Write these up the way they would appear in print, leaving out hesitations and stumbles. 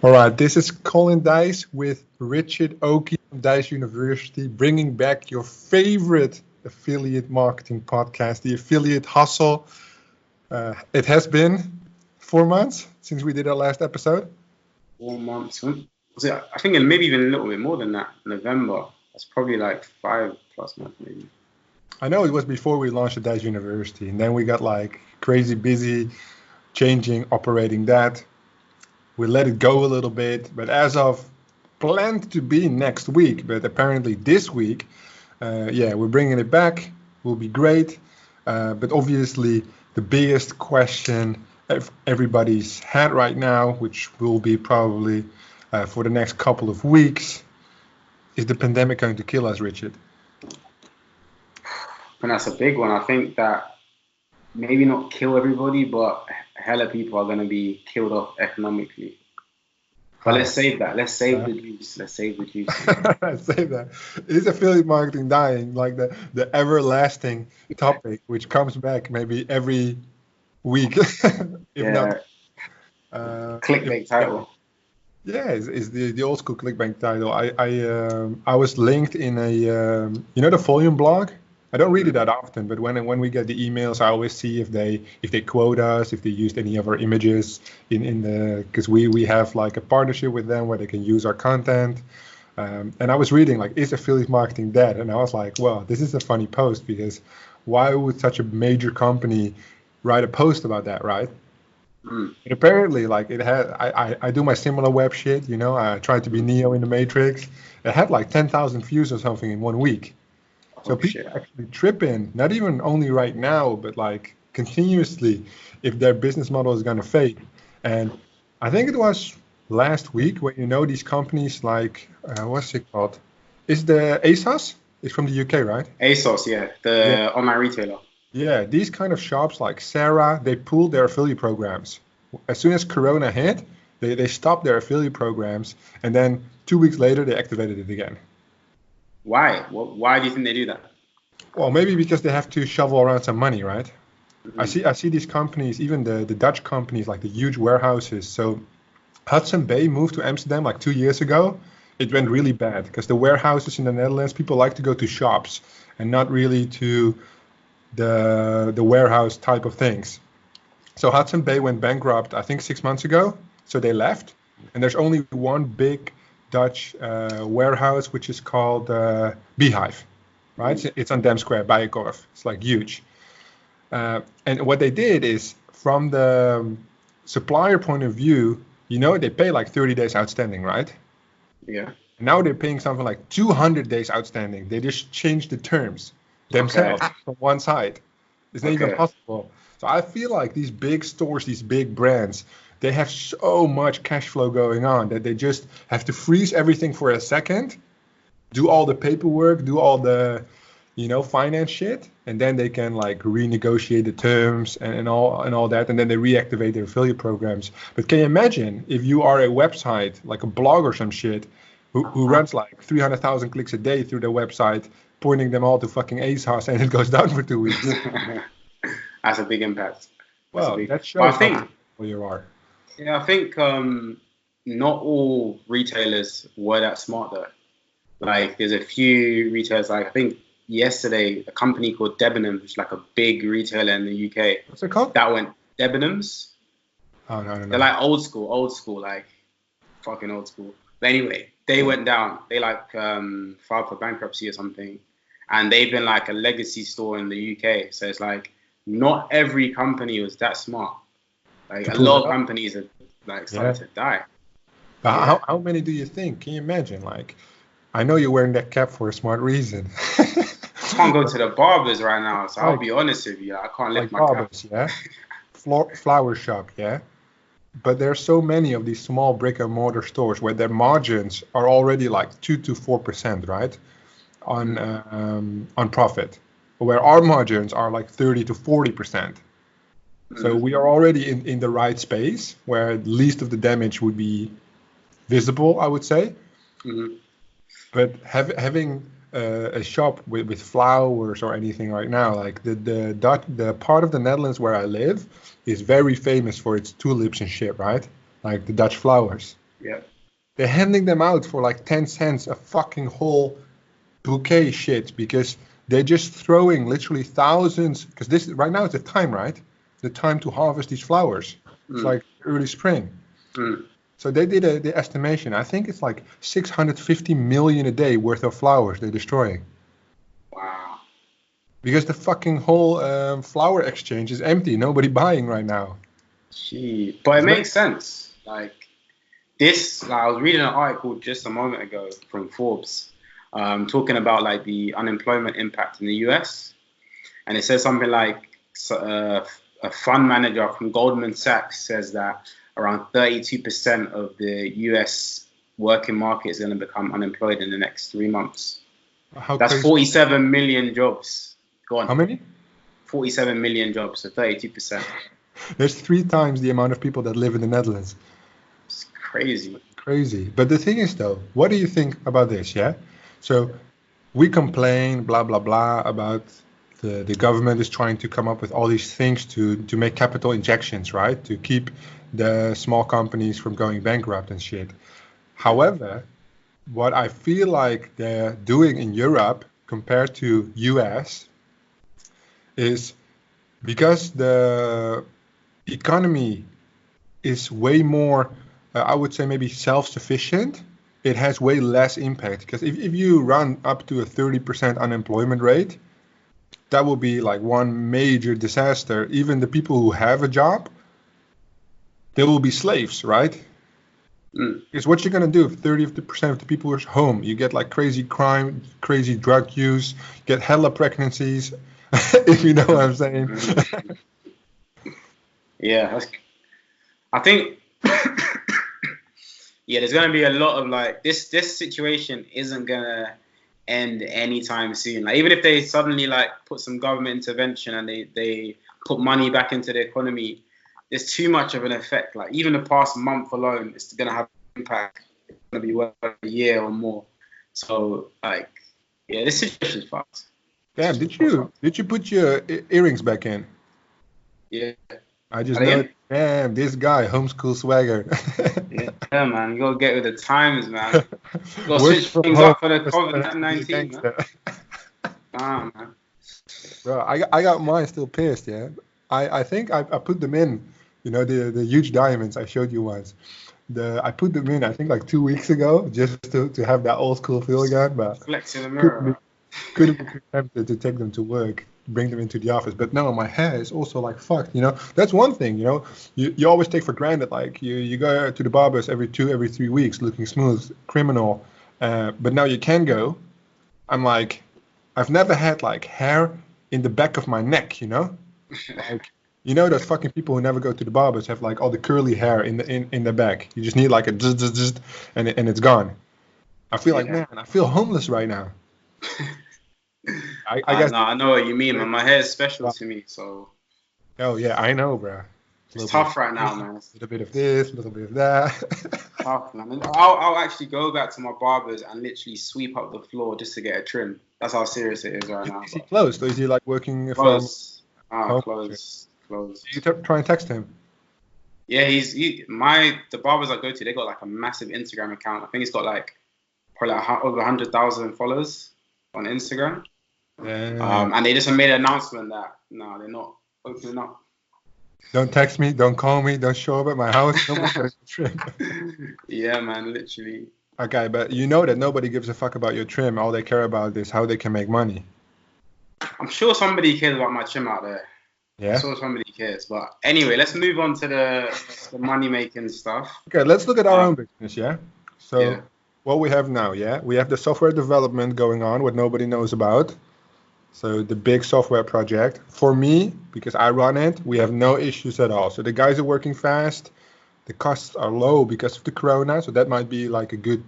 All right, this is Colin Dijs with Richard Oakey from Dijs University, bringing back your favorite affiliate marketing podcast, the Affiliate Hustle. It has been 4 months since we did our last episode. 4 months. Was it? I think maybe even a little bit more than that. November. That's probably like 5+ months, maybe. I know it was before we launched at Dijs University, and then we got like crazy busy changing, operating that. We let it go a little bit, but as of planned to be next week, but apparently this week, we're bringing it back. Will be great. But obviously, the biggest question everybody's had right now, which will be probably for the next couple of weeks, is the pandemic going to kill us, Richard? And that's a big one. I think that maybe not kill everybody, but hella people are going to be killed off economically. But let's save that. Let's save the juice. Let's save the juice. Let's save that. Is affiliate marketing dying? Like the everlasting topic, which comes back maybe every week, if not. Clickbait title. Yeah, is the old school clickbait title. I was linked in a the volume blog. I don't read it that often, but when we get the emails, I always see if they quote us, if they used any of our images in the, because we have like a partnership with them where they can use our content. And I was reading like, is affiliate marketing dead? And I was like, well, this is a funny post, because why would such a major company write a post about that, right? But apparently, like, it had, I do my similar web shit, I tried to be Neo in the Matrix. It had like 10,000 views or something in 1 week. So people actually trip in, not even only right now, but like continuously, if their business model is going to fade. And I think it was last week when these companies like, what's it called? Is the ASOS? It's from the UK, right? ASOS, yeah, the online retailer. Yeah, these kind of shops like Sarah, they pulled their affiliate programs. As soon as Corona hit, they stopped their affiliate programs, and then 2 weeks later, they activated it again. Why? Why do you think they do that? Well, maybe because they have to shovel around some money, right? Mm-hmm. I see these companies, even the Dutch companies, like the huge warehouses. So Hudson Bay moved to Amsterdam like 2 years ago. It went really bad because the warehouses in the Netherlands, people like to go to shops and not really to the warehouse type of things. So Hudson Bay went bankrupt, I think 6 months ago. So they left, and there's only one big Dutch warehouse, which is called Beehive, right? It's on Dam Square, Bijenkorf. It's like huge. And what they did is, from the supplier point of view, they pay like 30 days outstanding, right? Yeah. Now they're paying something like 200 days outstanding. They just changed the terms themselves from one side. It's not even possible. So I feel like these big stores, these big brands, they have so much cash flow going on that they just have to freeze everything for a second, do all the paperwork, do all the, finance shit, and then they can like renegotiate the terms and all that, and then they reactivate their affiliate programs. But can you imagine if you are a website, like a blog or some shit, who runs like 300,000 clicks a day through their website, pointing them all to fucking ASOS, and it goes down for 2 weeks? That's a big impact. That shows how successful you are. Yeah, I think not all retailers were that smart though. Like, there's a few retailers, like I think yesterday, a company called Debenhams, which is like a big retailer in the UK. What's it called? That went Debenhams. Oh, no. They're like old school, like fucking old school. But anyway, they went down. They like filed for bankruptcy or something. And they've been like a legacy store in the UK. So it's like, not every company was that smart. Like, a lot of companies are like starting to die. But how many do you think? Can you imagine? Like, I know you're wearing that cap for a smart reason. I can't go to the barbers right now, so I'll be honest with you. I can't lift my barbers, cap. Yeah. Flower shop, yeah. But there are so many of these small brick and mortar stores where their margins are already like 2 to 4%, right, on profit, where our margins are like 30 to 40%. So we are already in the right space where least of the damage would be visible, I would say. Mm-hmm. But having a shop with flowers or anything right now, like the part of the Netherlands where I live is very famous for its tulips and shit, right? Like the Dutch flowers. Yeah. They're handing them out for like 10 cents a fucking whole bouquet shit because they're just throwing literally thousands. Because this right now is the time, right? The time to harvest these flowers. It's Mm. like early spring. Mm. So they did the estimation. I think it's like 650 million a day worth of flowers they're destroying. Wow. Because the fucking whole flower exchange is empty. Nobody buying right now. Gee. But it It's very, makes sense. Like this, like, I was reading an article just a moment ago from Forbes, talking about like the unemployment impact in the US, and it says something like a fund manager from Goldman Sachs says that around 32% of the US working market is going to become unemployed in the next 3 months. how That's crazy. 47 million jobs gone. How many? 47 million jobs, so 32%. There's 3 times the amount of people that live in the Netherlands. It's crazy. Crazy. But the thing is, though, what do you think about this? Yeah. So we complain, blah blah blah, about the government is trying to come up with all these things to make capital injections, right? To keep the small companies from going bankrupt and shit. However, what I feel like they're doing in Europe compared to US is because the economy is way more, I would say maybe self-sufficient, it has way less impact. Because if you run up to a 30% unemployment rate, that will be like one major disaster. Even the people who have a job, they will be slaves, right? Mm. Because what you're gonna do if 30% of the people are home, you get like crazy crime, crazy drug use, get hella pregnancies, if you know what I'm saying. Yeah, I think yeah, there's gonna be a lot of like this situation isn't gonna end anytime soon. Like even if they suddenly like put some government intervention and they put money back into the economy, there's too much of an effect. Like even the past month alone, it's gonna have impact. It's gonna be worth a year or more. So like yeah, this situation is fucked. Damn, did you put your earrings back in? Yeah. I just Are they know, in? damn, this guy, homeschool swagger. Yeah, man. You gotta get with the times, man. You gotta Working switch from things home, up for the just wanted to be a COVID-19, man. gangster. Ah, man. Bro, I got mine still pierced, yeah. I think I put them in, the huge diamonds I showed you once. I put them in, I think like 2 weeks ago, just to have that old school feel again, but Flex in the couldn't be, mirror. couldn't be too tempted to take them to work, bring them into the office. But no, my hair is also like fucked, That's one thing, you always take for granted, like you go to the barbers every 3 weeks looking smooth, criminal. But now you can go. I'm like, I've never had like hair in the back of my neck, Like, those fucking people who never go to the barbers have like all the curly hair in the back. You just need like a zzz, and it's gone. I feel like, Yeah. man, I feel homeless right now. I I guess. know, I know what you mean, man. My hair is special to me, so Oh yeah, I know, bro. A it's little bit of tough right now, this, man. a little bit of this, a little bit of that. Tough, man. And I'll actually go back to my barbers and literally sweep up the floor just to get a trim. That's how serious it is right now. Is he But closed, or is he like working from close. home? Close. Do you Closed. try and text him? Yeah, the barbers I go to, they got like a massive Instagram account. I think it's got like probably like over 100,000 followers on Instagram. Damn. And they just made an announcement that no, they're not opening up. Don't text me, don't call me, don't show up at my house. No more getting a trim. Yeah, man, literally. Okay, but you know that nobody gives a fuck about your trim. All they care about is how they can make money. I'm sure somebody cares about my trim out there. I'm Yeah. sure somebody cares. But anyway, let's move on to the money making stuff. Okay, let's look at our own business. Yeah. So Yeah. what we have now, yeah, we have the software development going on, what nobody knows about. So the big software project. For me, because I run it, we have no issues at all. So the guys are working fast. The costs are low because of the corona, so that might be like a good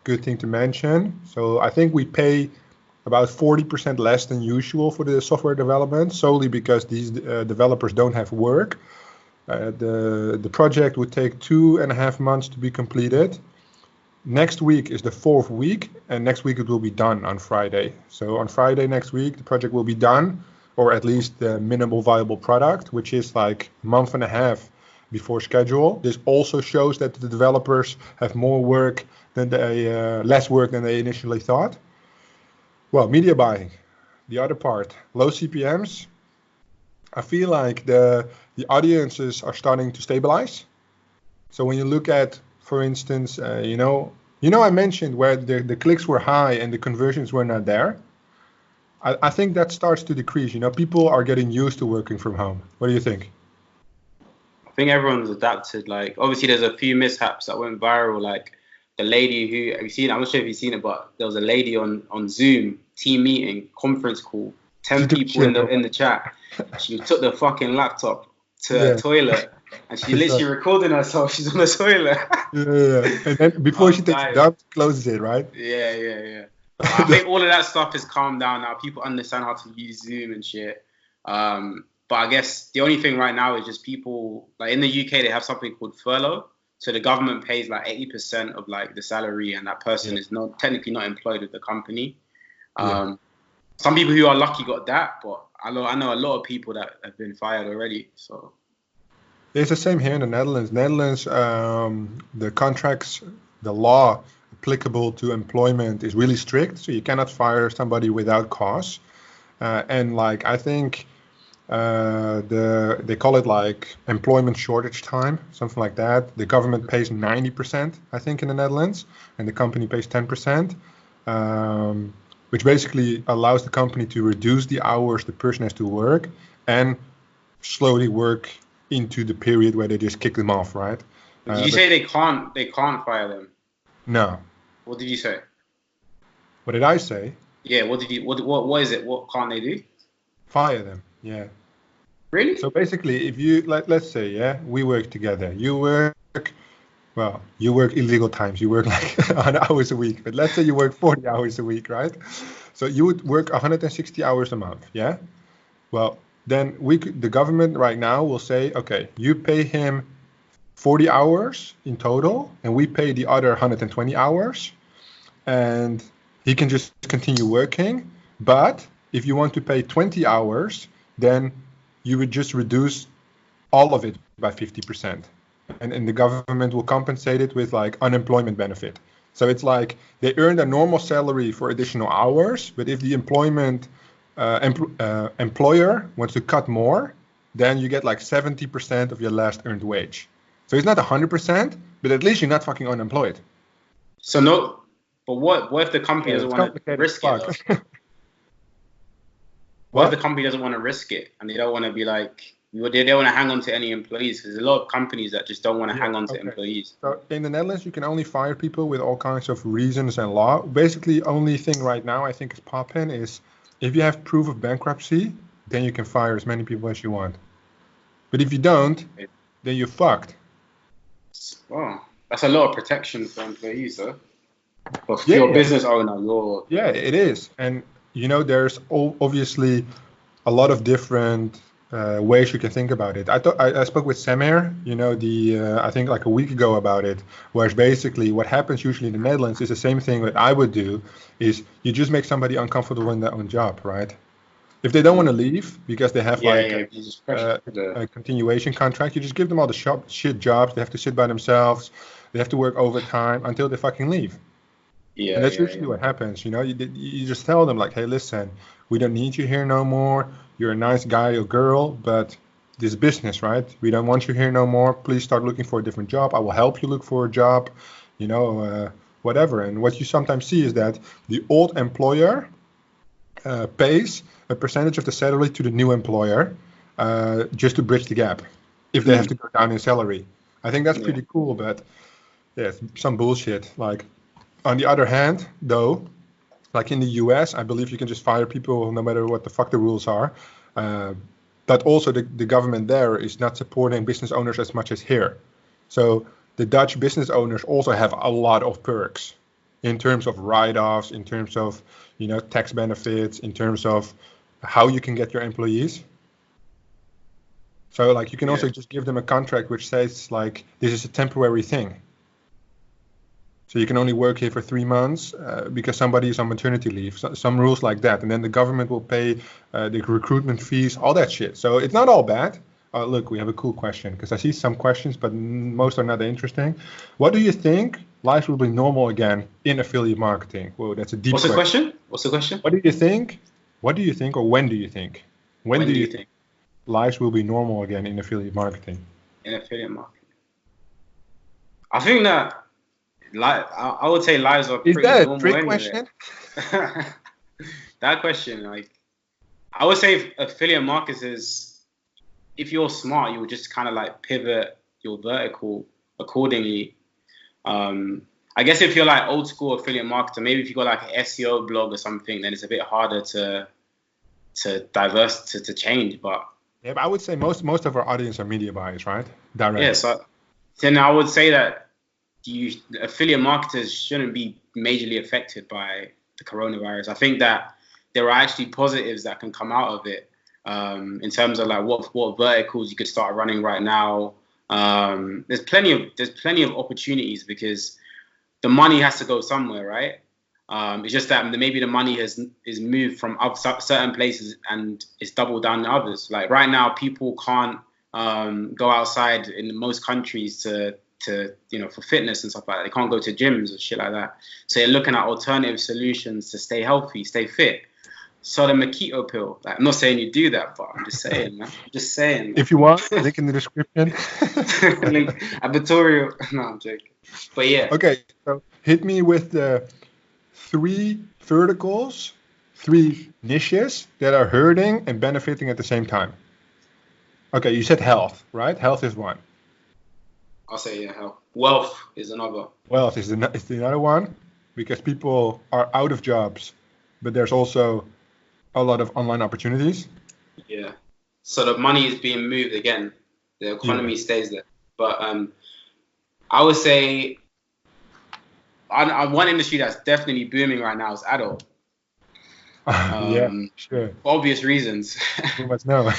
thing to mention. So I think we pay about 40% less than usual for the software development, solely because these developers don't have work. The project would take 2.5 months to be completed. Next week is the 4th week, and next week it will be done on Friday. So on Friday next week, the project will be done, or at least the minimal viable product, which is like a month and a half before schedule. This also shows that the developers have more work than less work than they initially thought. Well, media buying, the other part, low CPMs. I feel like the audiences are starting to stabilize. So when you look at, for instance, I mentioned where the clicks were high and the conversions were not there. I think that starts to decrease. People are getting used to working from home. What do you think? I think everyone's adapted. Like, obviously, there's a few mishaps that went viral. Like the lady who, have you seen it? I'm not sure if you've seen it, but there was a lady on Zoom, team meeting, conference call, 10 people in the chat. She took the fucking laptop to a toilet, and she literally recording herself. She's on the toilet. Yeah. And then before she takes it out, closes it, right? Yeah. I think all of that stuff has calmed down now. People understand how to use Zoom and shit. But I guess the only thing right now is just people, like in the UK, they have something called furlough. So the government pays like 80% of like the salary, and that person is technically not employed with the company. Some people who are lucky got that, but I know a lot of people that have been fired already. So it's the same here in the Netherlands. The contracts, the law applicable to employment is really strict, so you cannot fire somebody without cause. And like I think they call it like employment shortage time, something like that. The government pays 90%, I think, in the Netherlands, and the company pays 10%. Which basically allows the company to reduce the hours the person has to work and slowly work into the period where they just kick them off, right? Did you say they can't fire them? No. What did you say? What did I say? Yeah, what is it? What can't they do? Fire them, yeah. Really? So basically, if you, let's say, we work together. You work illegal times. You work like 100 hours a week. But let's say you work 40 hours a week, right? So you would work 160 hours a month, yeah? Well, then the government right now will say, okay, you pay him 40 hours in total, and we pay the other 120 hours, and he can just continue working. But if you want to pay 20 hours, then you would just reduce all of it by 50%. And the government will compensate it with like unemployment benefit. So it's like they earn a normal salary for additional hours, but if the employer wants to cut more, then you get like 70% of your last earned wage. So it's not 100%, but at least you're not fucking unemployed. So no, but what if the company doesn't want to risk it? What if the company doesn't want to risk it and they don't want to be like, they don't want to hang on to any employees? Because there's a lot of companies that just don't want to hang on to employees. So in the Netherlands, you can only fire people with all kinds of reasons and law. Basically, only thing right now I think is popping is if you have proof of bankruptcy, then you can fire as many people as you want. But if you don't, then you're fucked. Wow, that's a lot of protection for employees, though. But for your business owner, yeah, it is. And there's obviously a lot of different ways you can think about it. I spoke with Samir, I think like a week ago about it, whereas basically what happens usually in the Netherlands is the same thing that I would do, is you just make somebody uncomfortable in their own job, right? If they don't want to leave because they have a continuation contract, you just give them all the shit jobs. They have to sit by themselves. They have to work overtime until they fucking leave. And that's usually what happens. You just tell them like, hey, listen, we don't need you here no more. You're a nice guy or girl, but this is business, right? We don't want you here no more. Please start looking for a different job. I will help you look for a job, whatever. And what you sometimes see is that the old employer pays a percentage of the salary to the new employer just to bridge the gap if they have to go down in salary. I think that's pretty cool, but it's some bullshit. Like, on the other hand, though, like in the US, I believe you can just fire people no matter what the fuck the rules are. But also the government there is not supporting business owners as much as here. So the Dutch business owners also have a lot of perks in terms of write-offs, in terms of, tax benefits, in terms of how you can get your employees. So like you can also just give them a contract which says like, this is a temporary thing. So you can only work here for 3 months because somebody is on maternity leave. So, some rules like that. And then the government will pay the recruitment fees, all that shit. So it's not all bad. look, we have a cool question because I see some questions, but most are not interesting. What do you think life will be normal again in affiliate marketing? Whoa, that's a deep What's the question. question? What's the question? What do you think? What do you think, or when do you think? When do you think lives will be normal again in affiliate marketing? In affiliate marketing, I think that I would say lives are pretty normal anyway. Is that a trick question? That question, like, I would say affiliate marketers, if you're smart, you would just kind of like pivot your vertical accordingly. I guess if you're like old school affiliate marketer, maybe if you got like an SEO blog or something, then it's a bit harder to change. But yeah, but I would say most of our audience are media buyers, right? Direct. Yeah, so then I would say that affiliate marketers shouldn't be majorly affected by the coronavirus. I think that there are actually positives that can come out of it in terms of like what verticals you could start running right now. There's plenty of opportunities because the money has to go somewhere, right? It's just that maybe the money is moved from certain places and it's doubled down in others. Like right now, people can't go outside in most countries to for fitness and stuff like that. They can't go to gyms or shit like that. So they're looking at alternative solutions to stay healthy, stay fit. So the mojito pill. Like, I'm not saying you do that, but I'm just saying, man. I'm just saying. Man. If you want, link in the description. Link advertorial. No, I'm joking. But yeah. Okay, so hit me with the 3 verticals, 3 niches that are hurting and benefiting at the same time. Okay, you said health, right? Health is one. I'll say yeah, health. Wealth is another. Wealth is the other one because people are out of jobs, but there's also a lot of online opportunities. Yeah. So the money is being moved again. The economy stays there. But I would say one industry that's definitely booming right now is adult. Yeah, sure. For obvious reasons. You must know.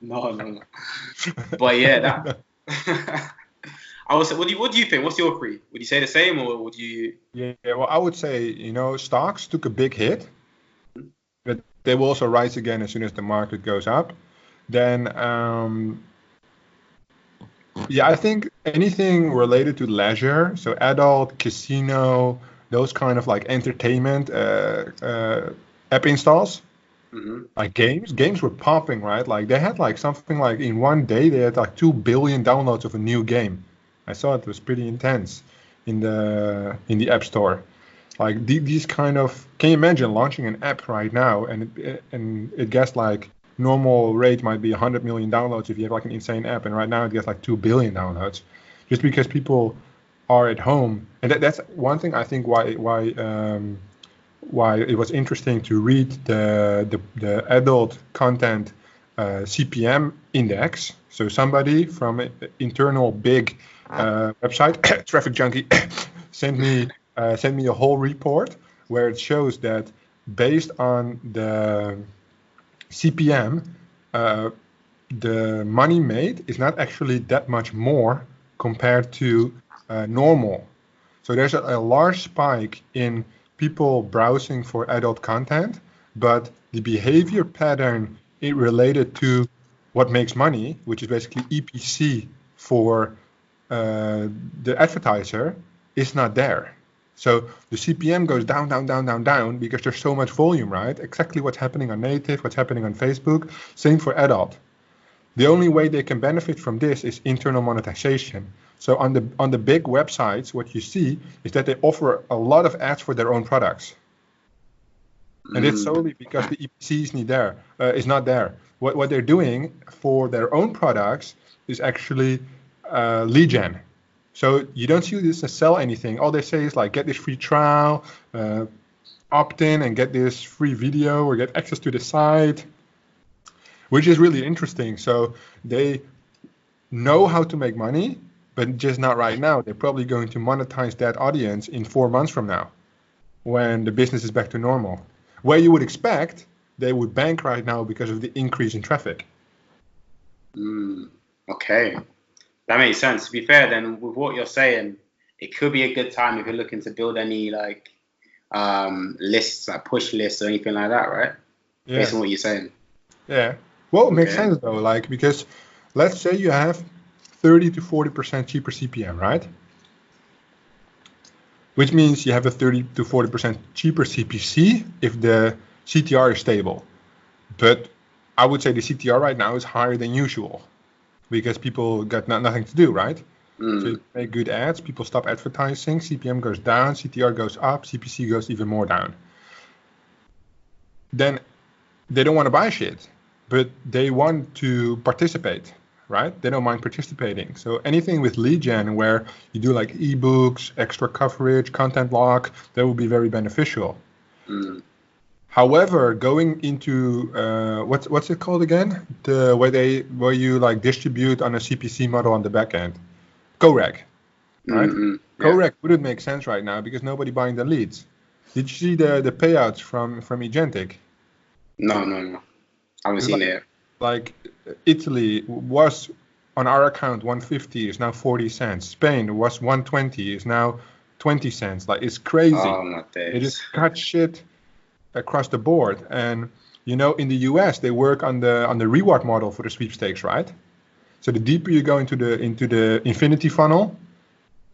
No. But yeah, that. I would say, what do you think? What's your 3? Would you say the same, or would you? Yeah, well, I would say stocks took a big hit, but they will also rise again as soon as the market goes up. Then, I think anything related to leisure, so adult, casino, those kind of like entertainment app installs. Mm-hmm. Like games were popping, right? Like they had like something like in one day they had like 2 billion downloads of a new game. I saw it was pretty intense in the App Store. Like these kind of, can you imagine launching an app right now and it gets like normal rate might be 100 million downloads if you have like an insane app, and right now it gets like 2 billion downloads, just because people are at home. And that's one thing I think why it was interesting to read the adult content CPM index. So somebody from an internal big website, Traffic Junkie, sent me a whole report where it shows that based on the CPM, the money made is not actually that much more compared to normal. So there's a large spike in people browsing for adult content, but the behavior pattern related to what makes money, which is basically EPC for the advertiser, is not there. So the CPM goes down because there's so much volume, right? Exactly what's happening on native, what's happening on Facebook, same for adult. The only way they can benefit from this is internal monetization. So on the big websites, what you see is that they offer a lot of ads for their own products. And it's solely because the EPC is not there. What they're doing for their own products is actually lead gen. So you don't see this to sell anything. All they say is like, get this free trial, opt in and get this free video or get access to the site, which is really interesting. So they know how to make money, but just not right now. They're probably going to monetize that audience in 4 months from now when the business is back to normal. Where you would expect they would bank right now because of the increase in traffic. Okay. That makes sense. To be fair, then, with what you're saying, it could be a good time if you're looking to build any like lists, like push lists or anything like that, right? Yeah. Based on what you're saying. Yeah. Well, it makes Okay. sense though, like because let's say you have 30 to 40% cheaper CPM, right? Which means you have a 30 to 40% cheaper CPC if the CTR is stable. But I would say the CTR right now is higher than usual because people got nothing to do, right? So you make good ads, people stop advertising, CPM goes down, CTR goes up, CPC goes even more down. Then they don't want to buy shit, but they want to participate, right? They don't mind participating. So anything with lead gen where you do like ebooks, extra coverage, content lock, that will be very beneficial. However, going into what's it called again? The where you like distribute on a CPC model on the back end, co-rec, right? Yeah. Co-rec wouldn't make sense right now because nobody buying the leads. Did you see the payouts from Agentic? No. I haven't It's seen it. like Italy was on our account 150 is now 40 cents. Spain was 120 is now 20 cents. Like it's crazy. Oh my They just days. cut shit across the board. And you know, in the US they work on the reward model for the sweepstakes, right? So the deeper you go into the infinity funnel,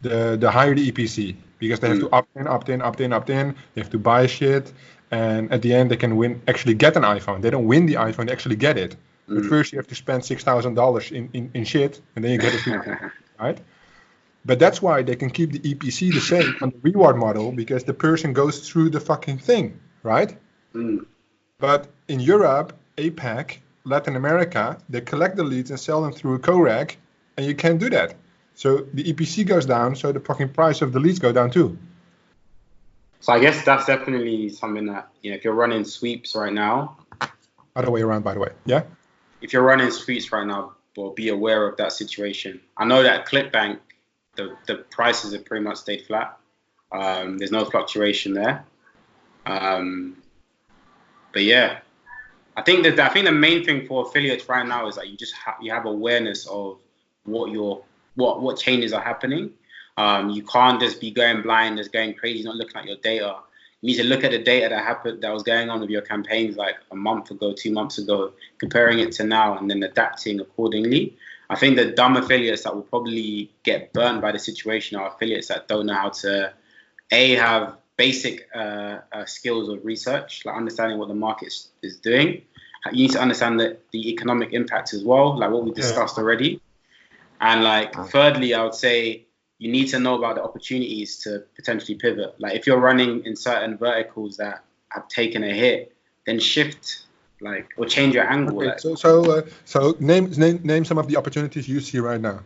the higher the EPC because they have to opt in. They have to buy shit, and at the end they can actually get an iPhone. They don't win the iPhone, they actually get it. But first you have to spend $6,000 in shit, and then you get it, right? But that's why they can keep the EPC the same on the reward model because the person goes through the fucking thing, right? But in Europe, APAC, Latin America, they collect the leads and sell them through a co-rec, and you can't do that. So the EPC goes down, so the fucking price of the leads go down too. So I guess that's definitely something that, if you're running sweeps right now. Other way around, by the way. Yeah? If you're running sweeps right now, well, be aware of that situation. I know that ClickBank, the prices have pretty much stayed flat. There's no fluctuation there. But yeah, I think the main thing for affiliates right now is that you just you have awareness of what changes are happening. You can't just be going blind, just going crazy, not looking at your data. You need to look at the data that was going on with your campaigns like a month ago, 2 months ago, comparing it to now, and then adapting accordingly. I think the dumb affiliates that will probably get burned by the situation are affiliates that don't know how to have basic skills of research, like understanding what the market is doing. You need to understand the economic impact as well, like what we discussed already. And like, thirdly, I would say you need to know about the opportunities to potentially pivot. Like if you're running in certain verticals that have taken a hit, then shift, or change your angle. Okay, so name some of the opportunities you see right now.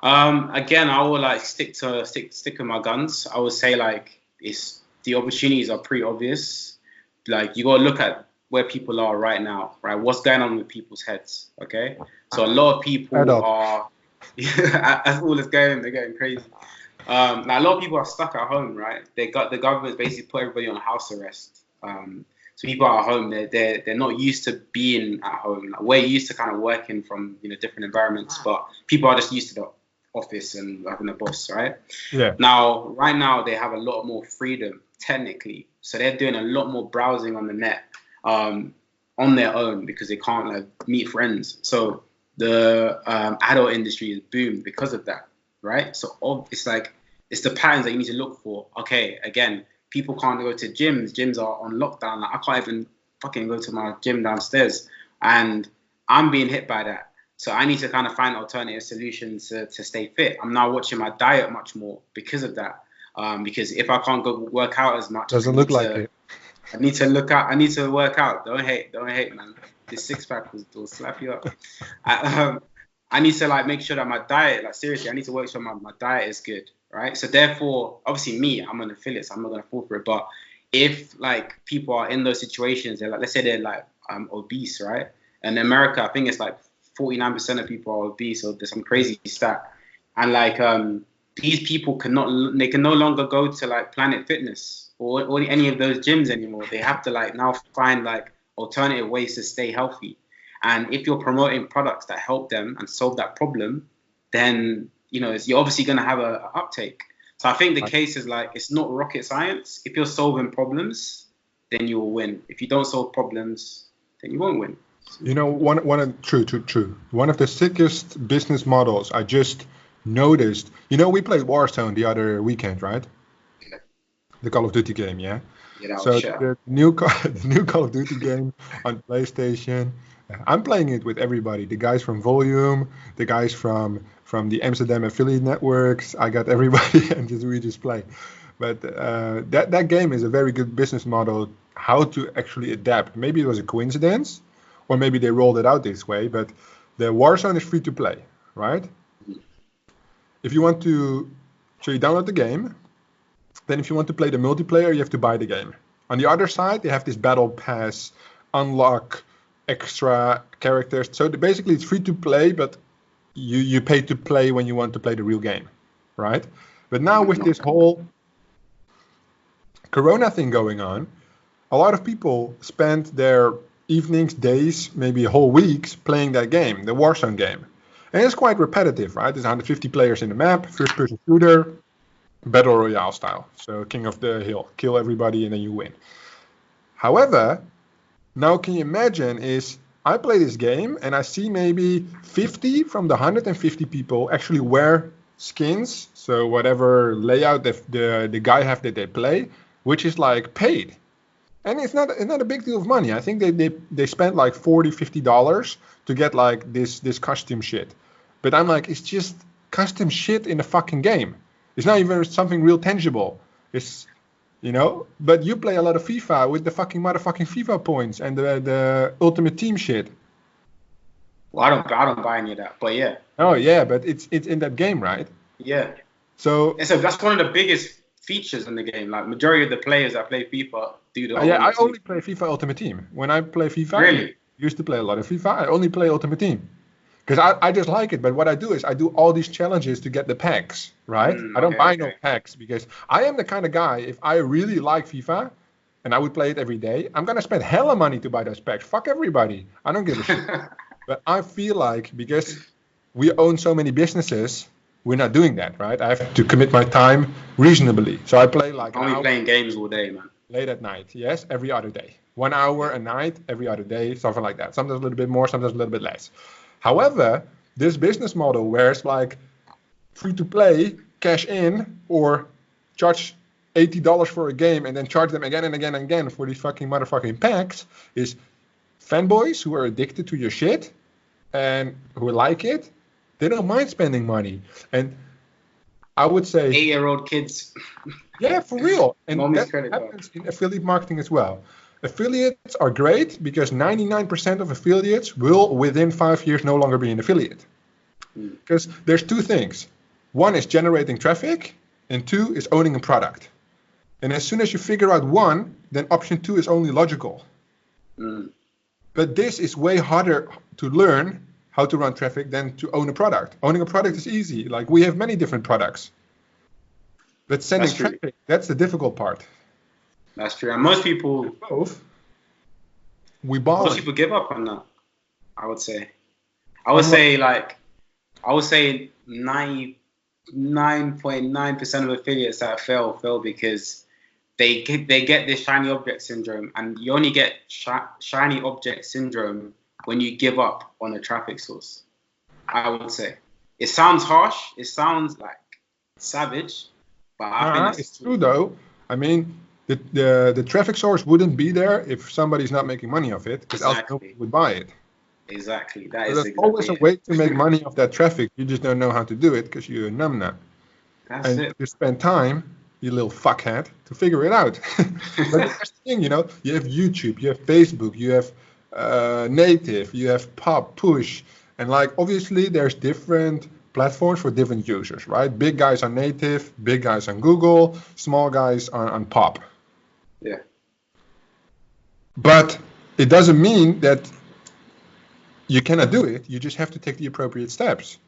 Again, I will stick with my guns. I would say the opportunities are pretty obvious. Like you got to look at where people are right now, right? What's going on with people's heads? Okay, so a lot of people are. That's all it's going. They're getting crazy. A lot of people are stuck at home, right? The government's basically put everybody on house arrest. So people are at home. They're not used to being at home. Like, we're used to kind of working from different environments, but people are just used to the office and having a boss, right? Yeah. Right now they have a lot more freedom technically, so they're doing a lot more browsing on the net on their own because they can't meet friends. So the adult industry is boomed because of that, right? So it's the patterns that you need to look for. Okay, again, people can't go to gyms. Gyms are on lockdown. Like, I can't even fucking go to my gym downstairs, and I'm being hit by that. So I need to kind of find alternative solutions to stay fit. I'm now watching my diet much more because of that. Because if I can't go work out as much, doesn't look like it. I need to look out. I need to work out. Don't hate, man. This six pack will slap you up. I need to make sure that my diet, seriously, I need to work sure my diet is good, right? So therefore, obviously me, I'm an affiliate, so I'm not gonna fall for it. But if people are in those situations, they're let's say they're obese, right? And in America, I think it's 49% of people are obese, so there's some crazy stat. And these people can no longer go to Planet Fitness or any of those gyms anymore. They have to now find alternative ways to stay healthy. And if you're promoting products that help them and solve that problem, then you're obviously going to have a uptake. So I think the case is it's not rocket science. If you're solving problems, then you will win. If you don't solve problems, then you won't win. You know, true. One of the sickest business models I just noticed. You know, we played Warzone the other weekend, right? Yeah, The Call of Duty game, yeah. yeah, that was So shit. the new the new Call of Duty game on PlayStation. I'm playing it with everybody. The guys from Volume, the guys from the Amsterdam affiliate networks. I got everybody, and we just play. But that game is a very good business model. How to actually adapt. Maybe it was a coincidence, or maybe they rolled it out this way. But the Warzone is free to play, right? If you want to, so you download the game. Then if you want to play the multiplayer, you have to buy the game. On the other side, they have this battle pass, unlock extra characters. So basically, it's free to play, but you pay to play when you want to play the real game, right? But now with this whole Corona thing going on, a lot of people spend their evenings, days, maybe whole weeks playing that game, the Warzone game. And it's quite repetitive, right? There's 150 players in the map, first-person shooter, battle royale style. So king of the hill, kill everybody and then you win. However, now can you imagine is I play this game and I see maybe 50 from the 150 people actually wear skins. So whatever layout the guy have that they play, which is like paid. And it's not a big deal of money. I think they spent like $40-50 to get like this costume shit. But I'm like, it's just custom shit in a fucking game. It's not even something real tangible. It's, you know, but you play a lot of FIFA with the fucking motherfucking FIFA points and the Ultimate Team shit. Well, I don't buy any of that, but yeah. Oh yeah, but it's in that game, right? Yeah. So that's one of the biggest features in the game. Like majority of the players that play FIFA do the yeah, I Ultimate only Team. play FIFA Ultimate Team. When I play FIFA, Really? I used to play a lot of FIFA. I only play Ultimate Team. Because I just like it, but what I do is I do all these challenges to get the packs, right? I don't buy no packs because I am the kind of guy, if I really like FIFA and I would play it every day, I'm going to spend hella money to buy those packs. Fuck everybody. I don't give a shit. But I feel like because we own so many businesses, we're not doing that, right? I have to commit my time reasonably. So I play like only playing games all day, man. Late at night, yes, every other day. 1 hour a night, every other day, something like that. Sometimes a little bit more, sometimes a little bit less. However, this business model where it's like free to play, cash in, or charge $80 for a game and then charge them again and again and again for these fucking motherfucking packs is fanboys who are addicted to your shit and who like it. They don't mind spending money. And I would say 8-year-old kids. Yeah, for real. And Mommy's that happens in affiliate marketing as well. Affiliates are great because 99% of affiliates will within 5 years no longer be an affiliate. Because there's two things. One is generating traffic and two is owning a product. And as soon as you figure out one, then option two is only logical. But this is way harder to learn how to run traffic than to own a product. Owning a product is easy. Like we have many different products. But sending traffic, that's the difficult part. That's true. And most people Most people give up on that, I would say. I would say 99.9% of affiliates that fail because they get this shiny object syndrome, and you only get shiny object syndrome when you give up on a traffic source. I would say. It sounds harsh. It sounds like savage, but I think it's true though. I mean, the traffic source wouldn't be there if somebody's not making money off it, because else nobody would buy it. Exactly. There's always a way to make money off that traffic. You just don't know how to do it because you're a numbnut. That's and it. You spend time, you little fuckhead, to figure it out. But that's the thing, you know. You have YouTube, you have Facebook, you have native, you have pop, push, and like obviously there's different platforms for different users, right? Big guys on native, big guys on Google, small guys on pop. Yeah. But it doesn't mean that you cannot do it. You just have to take the appropriate steps.